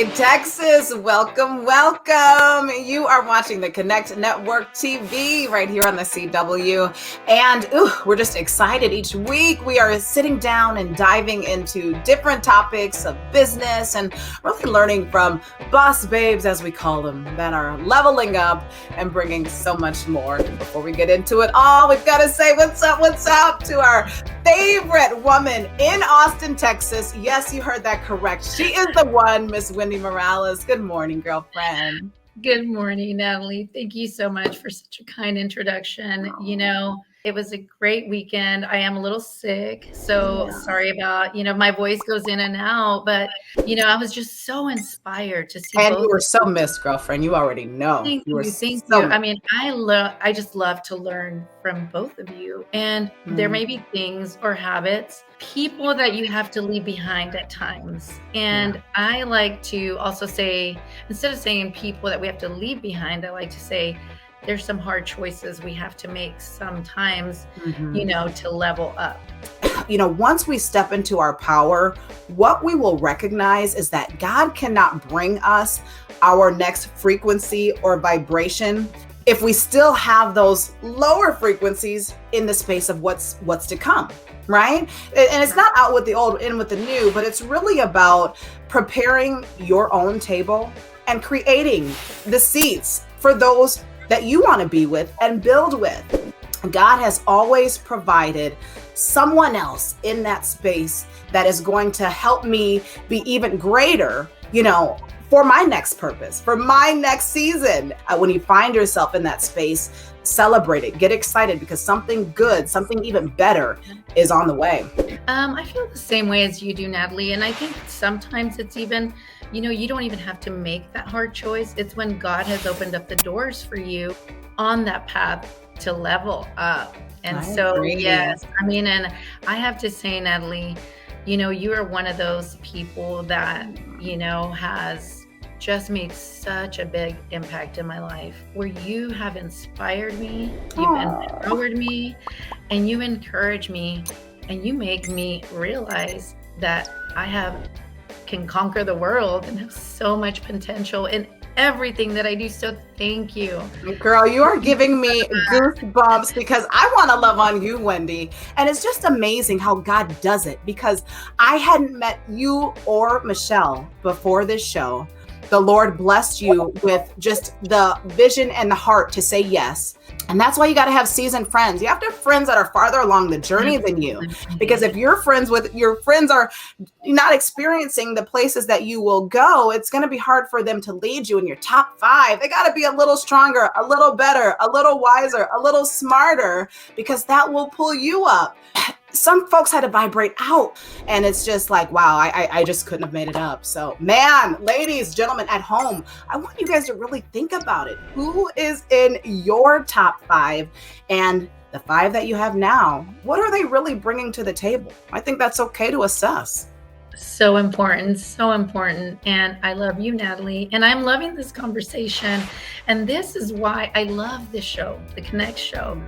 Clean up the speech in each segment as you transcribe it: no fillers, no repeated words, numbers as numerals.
Texas. Welcome, welcome. You are watching the Connect Network TV right here on the CW. And we're just excited. Each week we are sitting down and diving into different topics of business and really learning from boss babes, as we call them, that are leveling up and bringing so much more. Before we get into it all, we've got to say what's up to our favorite woman in Austin, Texas. Yes, you heard that correct. She is the one, Miss Wendy Morales. Good morning, girlfriend. Good morning, Natalie. Thank you so much for such a kind introduction. You know, it was a great weekend. I am a little sick, so sorry about, my voice goes in and out, but, I was just so inspired to see And both. you were so missed, girlfriend. You already know. Thank you. Thank so you. I mean, I just love to learn from both of you. And there may be things or habits, people that you have to leave behind at times. And I like to also say, instead of saying people that we have to leave behind, I like to say there's some hard choices we have to make sometimes, to level up. Once we step into our power, what we will recognize is that God cannot bring us our next frequency or vibration if we still have those lower frequencies in the space of what's to come, right? And it's not out with the old, in with the new, but it's really about preparing your own table and creating the seats for those that you want to be with and build with. God has always provided someone else in that space that is going to help me be even greater, for my next purpose, for my next season. When you find yourself in that space, celebrate it, get excited, because something good, something even better is on the way. I feel the same way as you do, Natalie. And I think sometimes it's even, you don't even have to make that hard choice. It's when God has opened up the doors for you on that path to level up. And yes, and I have to say, Natalie, you are one of those people that, has just made such a big impact in my life, where you have inspired me, you've empowered me, and you encourage me, and you make me realize that I can conquer the world and have so much potential in everything that I do. So thank you. Girl, you are giving me goosebumps because I want to love on you, Wendy. And it's just amazing how God does it, because I hadn't met you or Michelle before this show. The Lord blessed you with just the vision and the heart to say yes. And that's why you got to have seasoned friends. You have to have friends that are farther along the journey than you. Because if your friends are not experiencing the places that you will go, it's going to be hard for them to lead you in your top 5. They got to be a little stronger, a little better, a little wiser, a little smarter, because that will pull you up. Some folks had to vibrate out, and it's just like, wow, I just couldn't have made it up. So, man, ladies, gentlemen at home, I want you guys to really think about it. Who is in your top 5, and the 5 that you have now? What are they really bringing to the table? I think that's okay to assess. So important, so important. And I love you, Natalie. And I'm loving this conversation. And this is why I love this show, the Connect Show.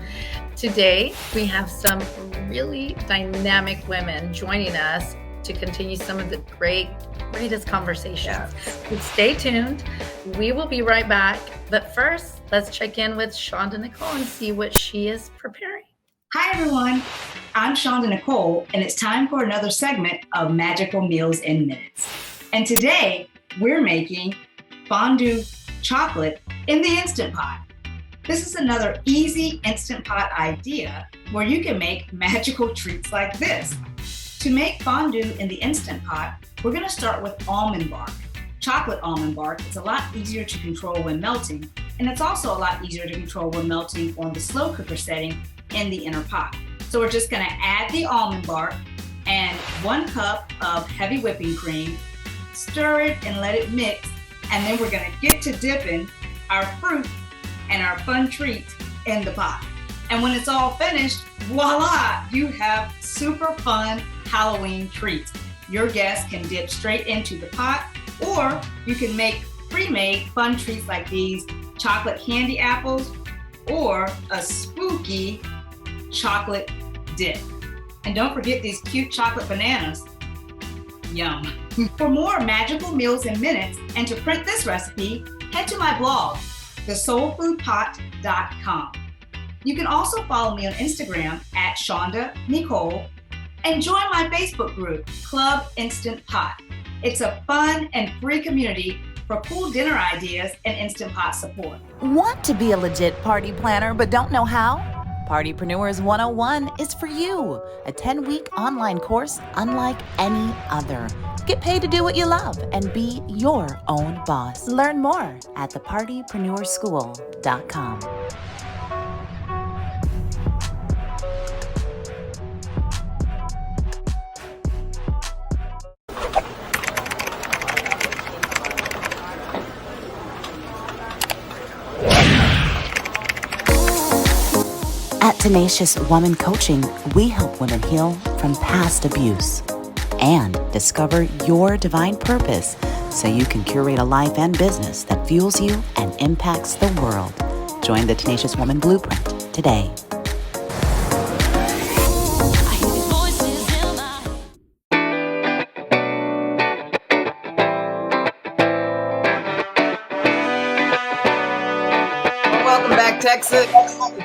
Today, we have some really dynamic women joining us to continue some of the greatest conversations. So stay tuned. We will be right back. But first, let's check in with Shonda Nicole and see what she is preparing. Hi, everyone. I'm Shonda Nicole, and it's time for another segment of Magical Meals in Minutes. And today, we're making fondue chocolate in the Instant Pot. This is another easy Instant Pot idea where you can make magical treats like this. To make fondue in the Instant Pot, we're going to start with almond bark. Chocolate almond bark is a lot easier to control when melting, and it's also a lot easier to control when melting on the slow cooker setting in the inner pot. So we're just going to add the almond bark and 1 cup of heavy whipping cream, stir it and let it mix, and then we're going to get to dipping our fruit and our fun treat in the pot. And when it's all finished, voila, you have super fun Halloween treats. Your guests can dip straight into the pot, or you can make pre-made fun treats like these chocolate candy apples or a spooky chocolate dip. And don't forget these cute chocolate bananas. Yum. For more magical meals in minutes and to print this recipe, head to my blog, thesoulfoodpot.com. You can also follow me on Instagram at Shonda Nicole and join my Facebook group, Club Instant Pot. It's a fun and free community for cool dinner ideas and Instant Pot support. Want to be a legit party planner but don't know how? Partypreneurs 101 is for you. A 10-week online course unlike any other. Get paid to do what you love and be your own boss. Learn more at thepartypreneurschool.com. At Tenacious Woman Coaching, we help women heal from past abuse and discover your divine purpose so you can curate a life and business that fuels you and impacts the world. Join the Tenacious Woman Blueprint today. Welcome back, Texas.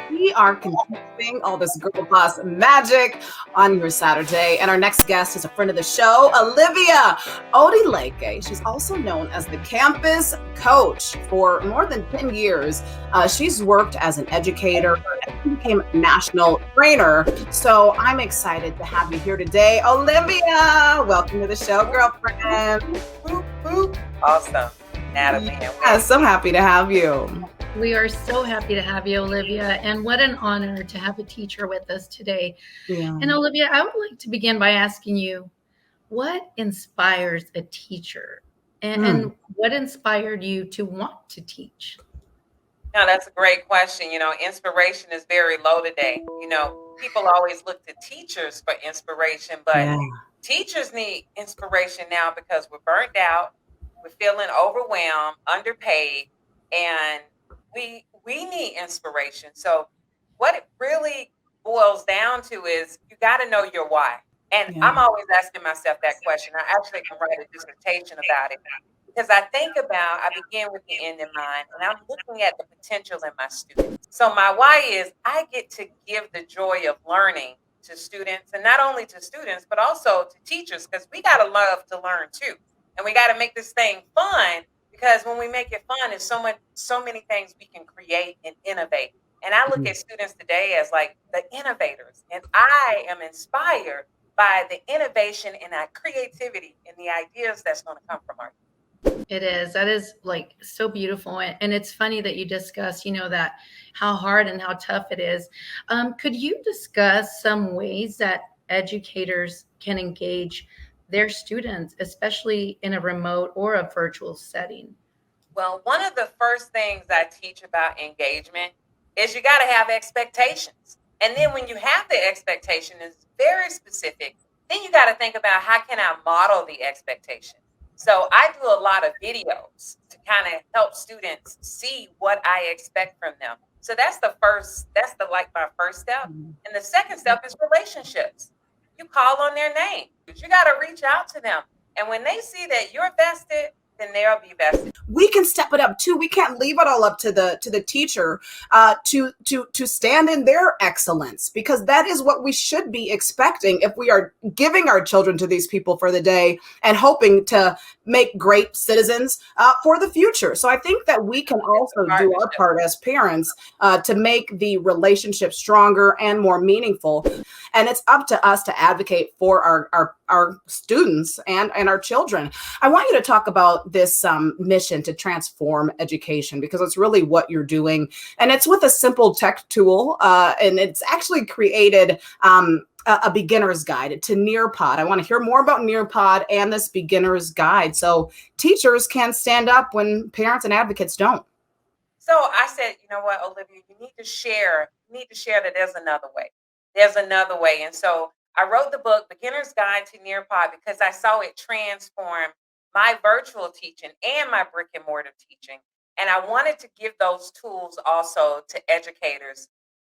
We are continuing all this girl boss magic on your Saturday. And our next guest is a friend of the show, Olivia Odileke. She's also known as the Campus Coach for more than 10 years. She's worked as an educator and became a national trainer. So I'm excited to have you here today, Olivia. Welcome to the show, girlfriend. Boop, boop. Awesome. Natalie. Yeah, so happy to have you. We are so happy to have you, Olivia, and what an honor to have a teacher with us today. Yeah. And Olivia, I would like to begin by asking you, what inspires a teacher? And what inspired you to want to teach? No, that's a great question. Inspiration is very low today. People always look to teachers for inspiration, but teachers need inspiration now because we're burnt out, we're feeling overwhelmed, underpaid, and we need inspiration. So what it really boils down to is you got to know your why. And I'm always asking myself that question. I actually can write a dissertation about it because I begin with the end in mind, and I'm looking at the potential in my students. So my why is I get to give the joy of learning to students, and not only to students, but also to teachers, because we got to love to learn too. And we got to make this thing fun. Because when we make it fun, there's so many things we can create and innovate. And I look at students today as like the innovators. And I am inspired by the innovation and that creativity and the ideas that's going to come from our. It is. That is like so beautiful. And it's funny that you discuss, that how hard and how tough it is. Could you discuss some ways that educators can engage their students, especially in a remote or a virtual setting? Well, one of the first things I teach about engagement is you got to have expectations. And then when you have the expectation, it's very specific. Then you got to think about how can I model the expectation? So I do a lot of videos to kind of help students see what I expect from them. So that's my first step. And the second step is relationships. You call on their name. You got to reach out to them. And when they see that you're vested, then they'll be vested. We can step it up too. We can't leave it all up to the teacher to stand in their excellence, because that is what we should be expecting if we are giving our children to these people for the day and hoping to make great citizens for the future. So I think that we can also do our part as parents to make the relationship stronger and more meaningful. And it's up to us to advocate for our students and our children. I want you to talk about this mission to transform education, because it's really what you're doing. And it's with a simple tech tool. And it's actually created a beginner's guide to Nearpod. I want to hear more about Nearpod and this beginner's guide, so teachers can stand up when parents and advocates don't. So I said, you know what, Olivia, you need to share that there's another way. There's another way. And so I wrote the book, Beginner's Guide to Nearpod, because I saw it transform my virtual teaching and my brick and mortar teaching. And I wanted to give those tools also to educators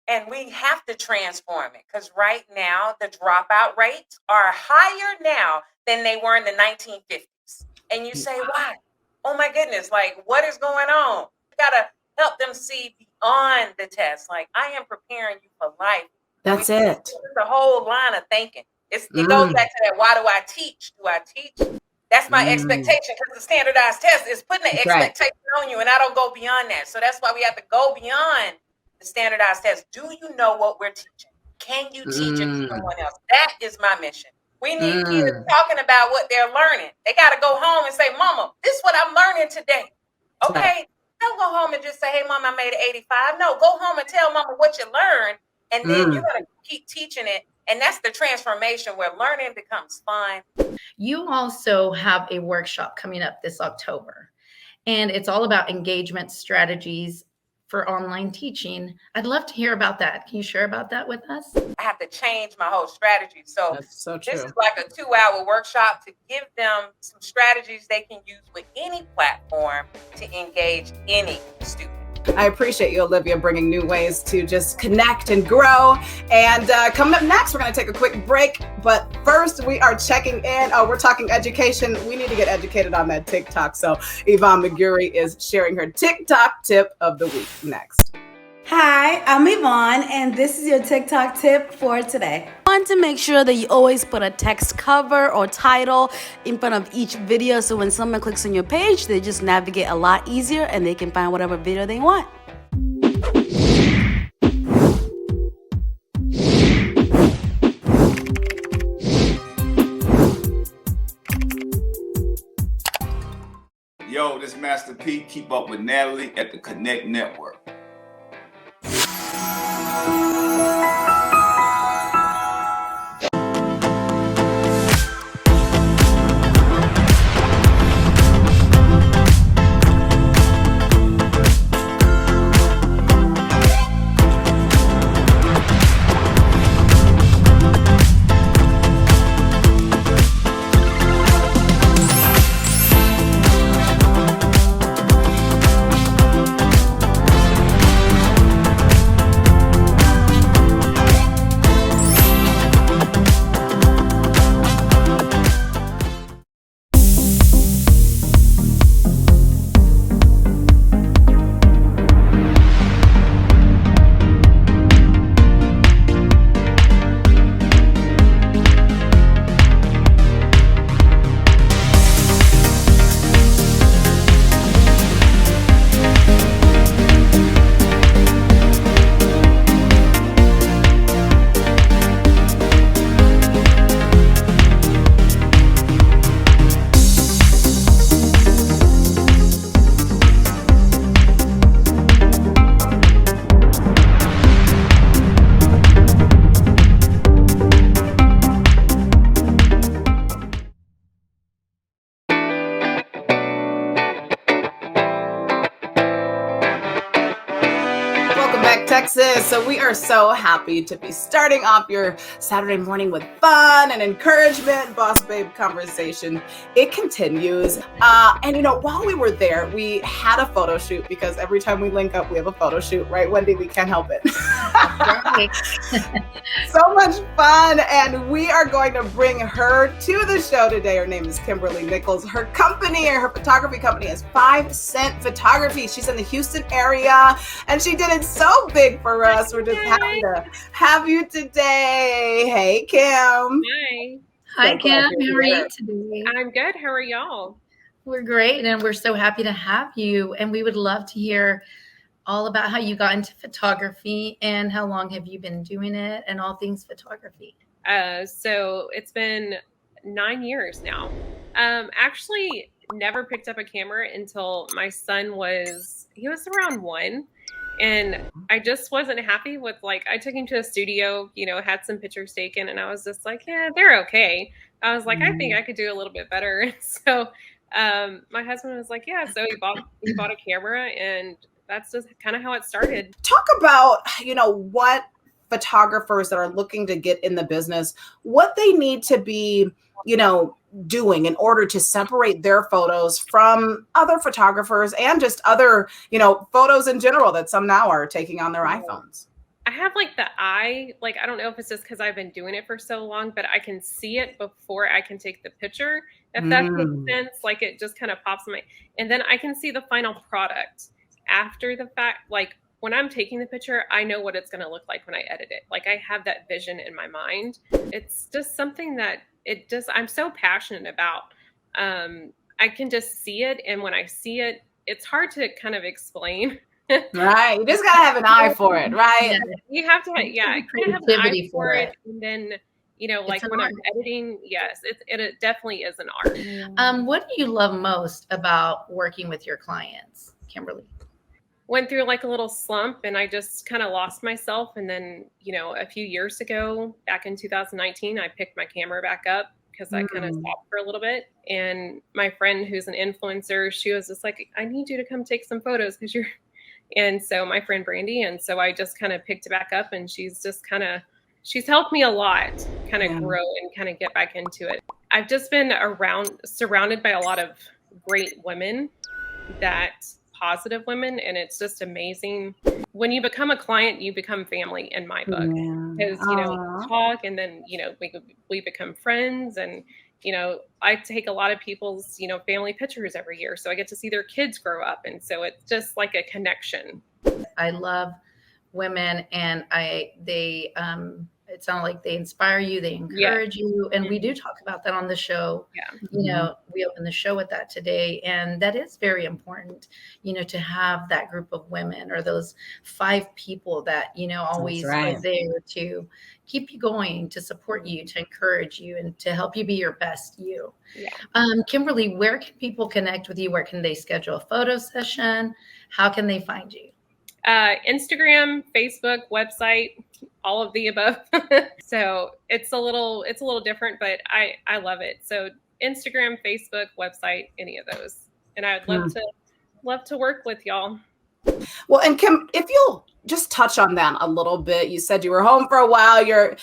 And we have to transform it because right now the dropout rates are higher now than they were in the 1950s. And you say, why? Oh my goodness, like what is going on? You gotta help them see beyond the test. Like I am preparing you for life. That's it. It's a whole line of thinking. It goes back to that, why do I teach? Do I teach? That's my expectation because the standardized test is putting an expectation on you and I don't go beyond that. So that's why we have to go beyond the standardized test. Do you know what we're teaching? Can you teach it to someone else? That is my mission. We need kids talking about what they're learning. They got to go home and say, Mama, this is what I'm learning today. Okay. Don't go home and just say, hey, Mom, I made an 85. No, go home and tell Mama what you learned. And then you're going to keep teaching it. And that's the transformation where learning becomes fun. You also have a workshop coming up this October, and it's all about engagement strategies for online teaching. I'd love to hear about that. Can you share about that with us? I have to change my whole strategy. So, that's so true. This is like a 2-hour workshop to give them some strategies they can use with any platform to engage any student. I appreciate you, Olivia, bringing new ways to just connect and grow. And coming up next, we're going to take a quick break. But first, we are checking in. We're talking education. We need to get educated on that TikTok. So Yvonne McGurry is sharing her TikTok tip of the week next. Hi, I'm Yvonne, and this is your TikTok tip for today. Want to make sure that you always put a text cover or title in front of each video, so when someone clicks on your page, they just navigate a lot easier and they can find whatever video they want. Yo, this Master P. Keep up with Natalie at the Connect Network. Texas. So we are so happy to be starting off your Saturday morning with fun and encouragement. Boss Babe conversation. It continues. And while we were there, we had a photo shoot because every time we link up, we have a photo shoot, right, Wendy? We can't help it. So much fun. And we are going to bring her to the show today. Her name is Kimberly Nichols. Her company, her photography company is 5 Cent Photography. She's in the Houston area and she did it so big for us. We're just happy to have you today. Hey, Kim. Hi. Hi, Kim. How are you today? I'm good. How are y'all? We're great, and we're so happy to have you. And we would love to hear all about how you got into photography and how long have you been doing it and all things photography. So it's been 9 years now. Actually never picked up a camera until my son was around 1. And I just wasn't happy with, I took him to a studio, had some pictures taken, and I was just like, yeah, they're okay. I was like, I think I could do a little bit better. So my husband was like, yeah, so he bought a camera, and that's just kind of how it started. Talk about, what photographers that are looking to get in the business, what they need to be, doing in order to separate their photos from other photographers and just other, photos in general that some now are taking on their iPhones. I have like the eye, like, I don't know if it's just because I've been doing it for so long, but I can see it before I can take the picture, if that makes sense. Like, it just kind of pops in and then I can see the final product after the fact. Like, when I'm taking the picture, I know what it's going to look like when I edit it. Like, I have that vision in my mind. It's just something that I'm so passionate about. I can just see it. And when I see it, it's hard to kind of explain. Right. You just got to have an eye for it, right? Yeah. You have to, I kind of have an eye for it. And then, like when I'm editing, yes, it definitely is an art. What do you love most about working with your clients, Kimberly? Went through like a little slump and I just kind of lost myself. And then, a few years ago, back in 2019, I picked my camera back up because I kind of stopped for a little bit. And my friend who's an influencer, she was just like, I need you to come take some photos because and so my friend Brandy, and so I just kind of picked it back up, and she's she's helped me a lot kind of grow and kind of get back into it. I've just been surrounded by a lot of great women, positive women, and it's just amazing. When you become a client, you become family in my book, because we talk, and then we become friends, and I take a lot of people's family pictures every year, so I get to see their kids grow up, and so it's just like a connection. I love women, and it sounds like they inspire you, they encourage you, and we do talk about that on the show. We open the show with that today, and that is very important, to have that group of women, or those 5 people that always are there to keep you going, to support you, to encourage you, and to help you be your best you. Kimberly, where can people connect with you? Where can they schedule a photo session? How can they find you? Instagram, Facebook, website, all of the above. So it's a little different, but I love it. So Instagram, Facebook, website, any of those. And I would love to work with y'all. Well, and Kim, if you'll just touch on that a little bit. You said you were home for a while. You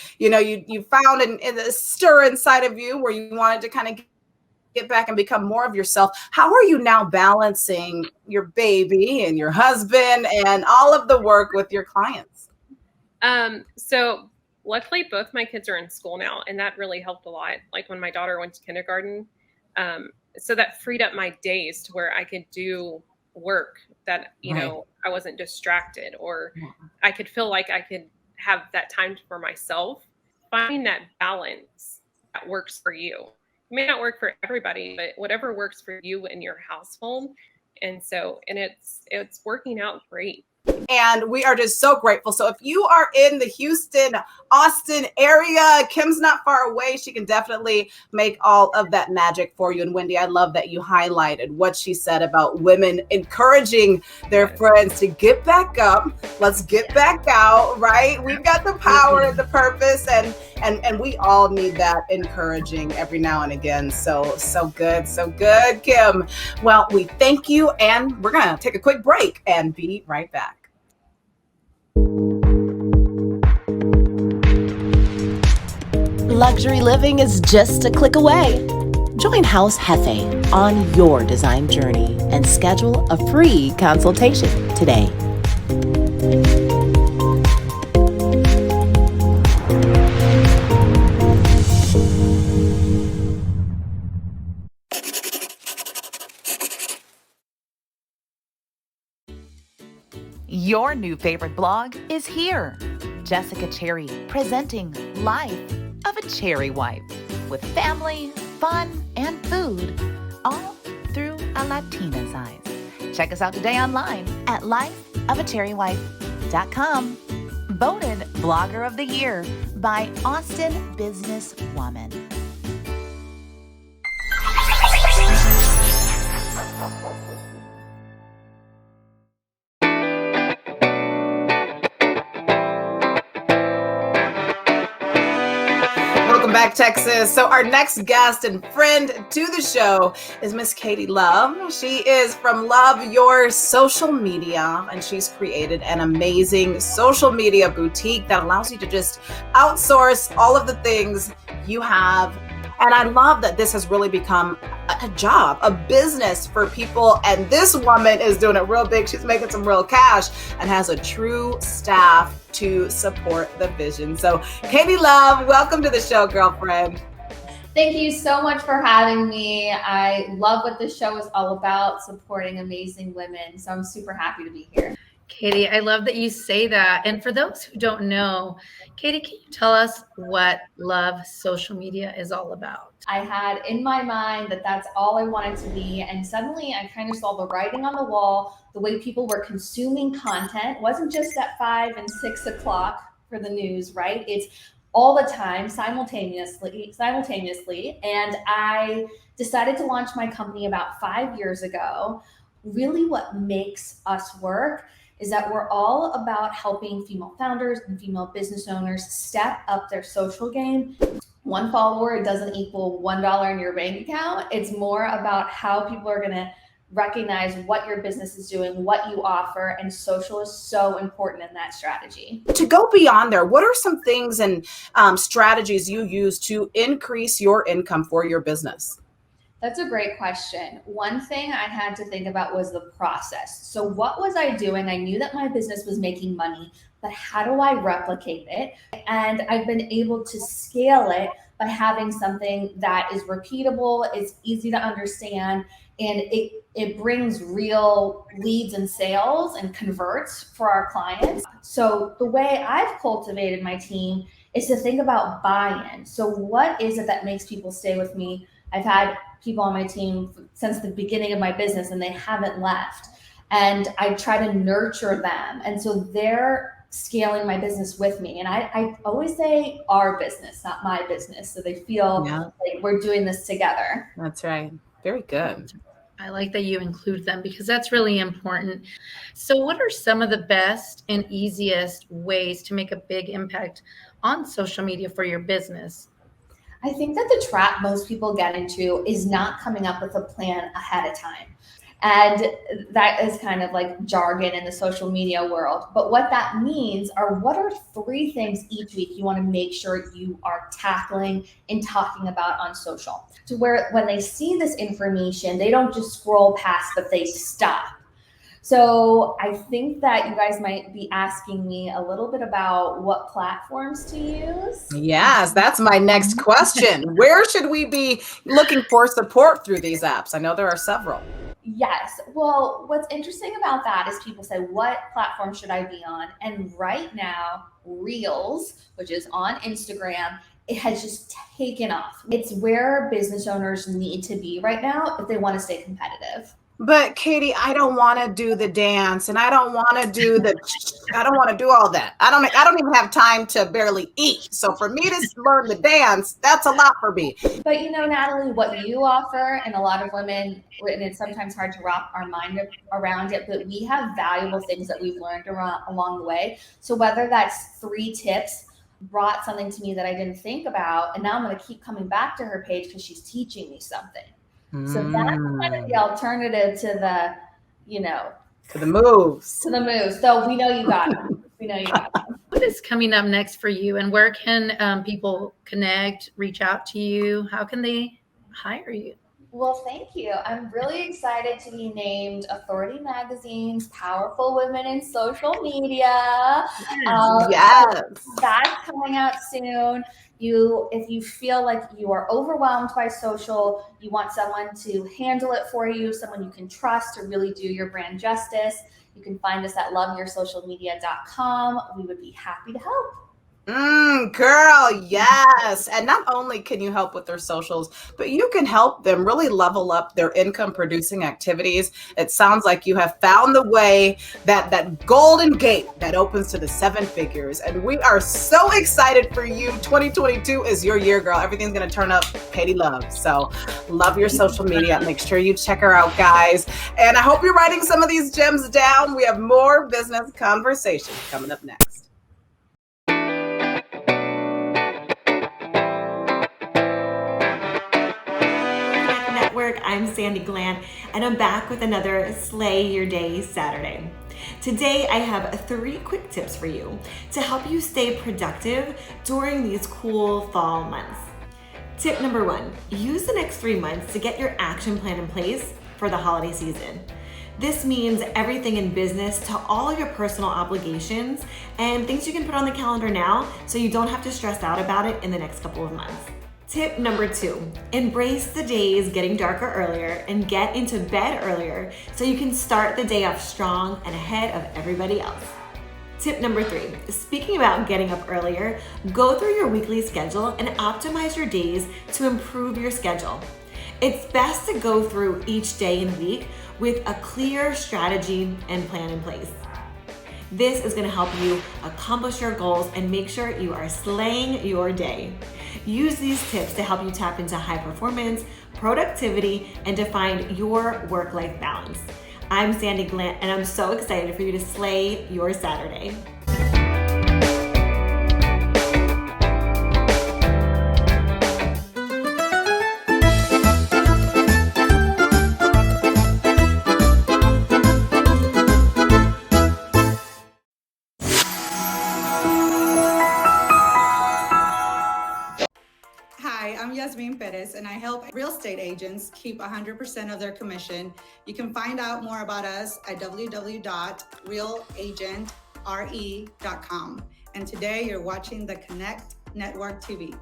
found a stir inside of you where you wanted to kind of get back and become more of yourself. How are you now balancing your baby and your husband and all of the work with your clients? So luckily both my kids are in school now, and that really helped a lot. Like when my daughter went to kindergarten, so that freed up my days to where I could do work that, I wasn't distracted, or I could feel like I could have that time for myself. Finding that balance that works for you. It may not work for everybody, but whatever works for you and your household. And it's working out great. And we are just so grateful. So if you are in the Houston, Austin area, Kim's not far away. She can definitely make all of that magic for you. And Wendy, I love that you highlighted what she said about women encouraging their friends to get back up. Let's get back out, right? We've got the power and the purpose, and we all need that encouraging every now and again. So good, Kim. Well, we thank you, and we're going to take a quick break and be right back. Luxury living is just a click away. Join House Hefe on your design journey and schedule a free consultation today. Your new favorite blog is here. Jessica Cherry presenting Life of a Cherry Wife, with family, fun, and food, all through a Latina's eyes. Check us out today online at lifeofacherrywife.com. Voted Blogger of the Year by Austin Businesswoman. Back, Texas. So our next guest and friend to the show is Miss Katie Love. She is from Love Your Social Media, and she's created an amazing social media boutique that allows you to just outsource all of the things you have. And I love that this has really become a a job, a business for people. And this woman is doing it real big. She's making some real cash and has a true staff to support the vision. So Katie Love, welcome to the show, girlfriend. Thank you so much for having me. I love what this show is all about, supporting amazing women. So I'm super happy to be here. Katie, I love that you say that. And for those who don't know, Katie, can you tell us what Love Social Media is all about? I had in my mind that that's all I wanted to be. And suddenly I kind of saw the writing on the wall, the way people were consuming content. It wasn't just at 5 and 6 o'clock for the news, right? It's all the time, simultaneously. And I decided to launch my company about 5 years ago. Really what makes us work is that we're all about helping female founders and female business owners step up their social game. One follower doesn't equal $1 in your bank account. It's more about how people are going to recognize what your business is doing, what you offer, and social is so important in that strategy. To go beyond there, what are some things and strategies you use to increase your income for your business? That's a great question. One thing I had to think about was the process. So what was I doing? I knew that my business was making money, but how do I replicate it? And I've been able to scale it by having something that is repeatable, it's easy to understand, and it brings real leads and sales and converts for our clients. So the way I've cultivated my team is to think about buy-in. So what is it that makes people stay with me? I've had people on my team since the beginning of my business and they haven't left. And I try to nurture them. And so they're scaling my business with me. And I always say our business, not my business. So they feel like we're doing this together. That's right. Very good. I like that you include them because that's really important. So what are some of the best and easiest ways to make a big impact on social media for your business? I think that the trap most people get into is not coming up with a plan ahead of time. And that is kind of like jargon in the social media world. But what that means are what are 3 things each week you want to make sure you are tackling and talking about on social, to where when they see this information, they don't just scroll past, but they stop. So I think that you guys might be asking me a little bit about what platforms to use. Yes, that's my next question. Where should we be looking for support through these apps? I know there are several. Yes. Well, what's interesting about that is people say, what platform should I be on? And right now, Reels, which is on Instagram, it has just taken off. It's where business owners need to be right now if they want to stay competitive. But Katie, I don't want to do the dance and I don't want to do all that. I don't even have time to barely eat. So for me to learn the dance, that's a lot for me. But you know, Natalie, what you offer, and a lot of women, and it's sometimes hard to wrap our mind around it, but we have valuable things that we've learned along the way. So whether that's 3 tips brought something to me that I didn't think about, and now I'm going to keep coming back to her page because she's teaching me something. So that's kind of the alternative to the, to the moves. So we know you got it. What is coming up next for you, and where can people connect, reach out to you? How can they hire you? Well, thank you. I'm really excited to be named Authority Magazine's Powerful Women in Social Media. Yes. That's coming out soon. If you feel like you are overwhelmed by social, you want someone to handle it for you, someone you can trust to really do your brand justice, you can find us at loveyoursocialmedia.com. We would be happy to help. Girl, yes. And not only can you help with their socials, but you can help them really level up their income producing activities. It sounds like you have found the way, that golden gate that opens to the 7 figures. And we are so excited for you. 2022 is your year, girl. Everything's going to turn up. Katie Love. So love your social media. Make sure you check her out, guys. And I hope you're writing some of these gems down. We have more business conversations coming up next. I'm Sandy Glant, and I'm back with another Slay Your Day Saturday. Today, I have 3 quick tips for you to help you stay productive during these cool fall months. Tip number 1, use the next 3 months to get your action plan in place for the holiday season. This means everything in business to all your personal obligations and things you can put on the calendar now so you don't have to stress out about it in the next couple of months. Tip number 2, embrace the days getting darker earlier and get into bed earlier so you can start the day off strong and ahead of everybody else. Tip number 3, speaking about getting up earlier, go through your weekly schedule and optimize your days to improve your schedule. It's best to go through each day and week with a clear strategy and plan in place. This is going to help you accomplish your goals and make sure you are slaying your day. Use these tips to help you tap into high performance, productivity, and to find your work-life balance. I'm Sandy Glant, and I'm so excited for you to slay your Saturday. And I help real estate agents keep 100% of their commission. You can find out more about us at www.realagentre.com. And today you're watching the Connect Network TV.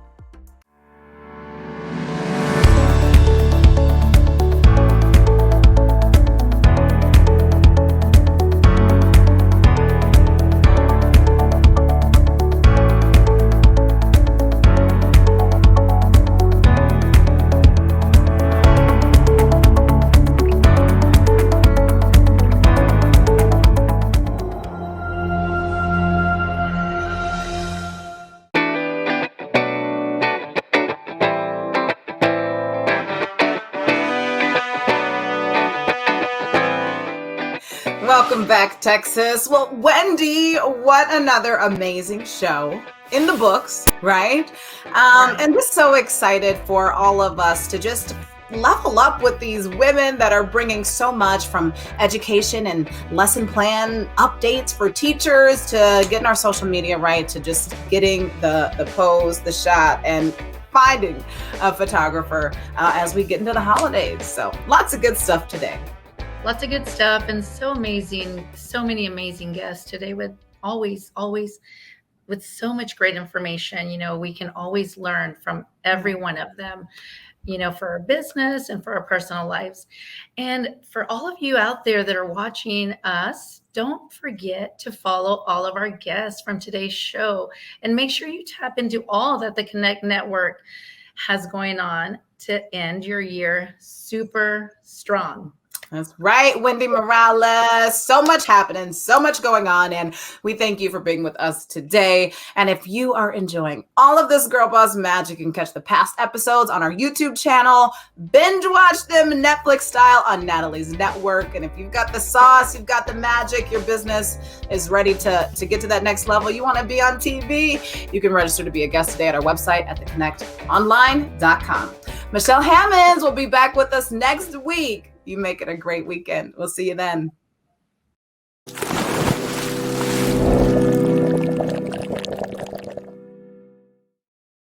Welcome back, Texas. Well, Wendy, what another amazing show in the books, right? And just so excited for all of us to just level up with these women that are bringing so much from education and lesson plan updates for teachers to getting our social media right to just getting the pose, the shot, and finding a photographer as we get into the holidays. So lots of good stuff today. Lots of good stuff and so amazing, so many amazing guests today with always with so much great information. You know, we can always learn from every one of them, you know, for our business and for our personal lives. And for all of you out there that are watching us, don't forget to follow all of our guests from today's show and make sure you tap into all that the Connect Network has going on to end your year super strong. That's right, Wendy Morales. So much happening, so much going on, and we thank you for being with us today. And if you are enjoying all of this Girl Boss magic, you can catch the past episodes on our YouTube channel, binge watch them Netflix style on Natalie's network. And if you've got the sauce, you've got the magic, your business is ready to get to that next level, you want to be on TV, you can register to be a guest today at our website at theconnectonline.com. Michelle Hammonds will be back with us next week. You make it a great weekend. We'll see you then.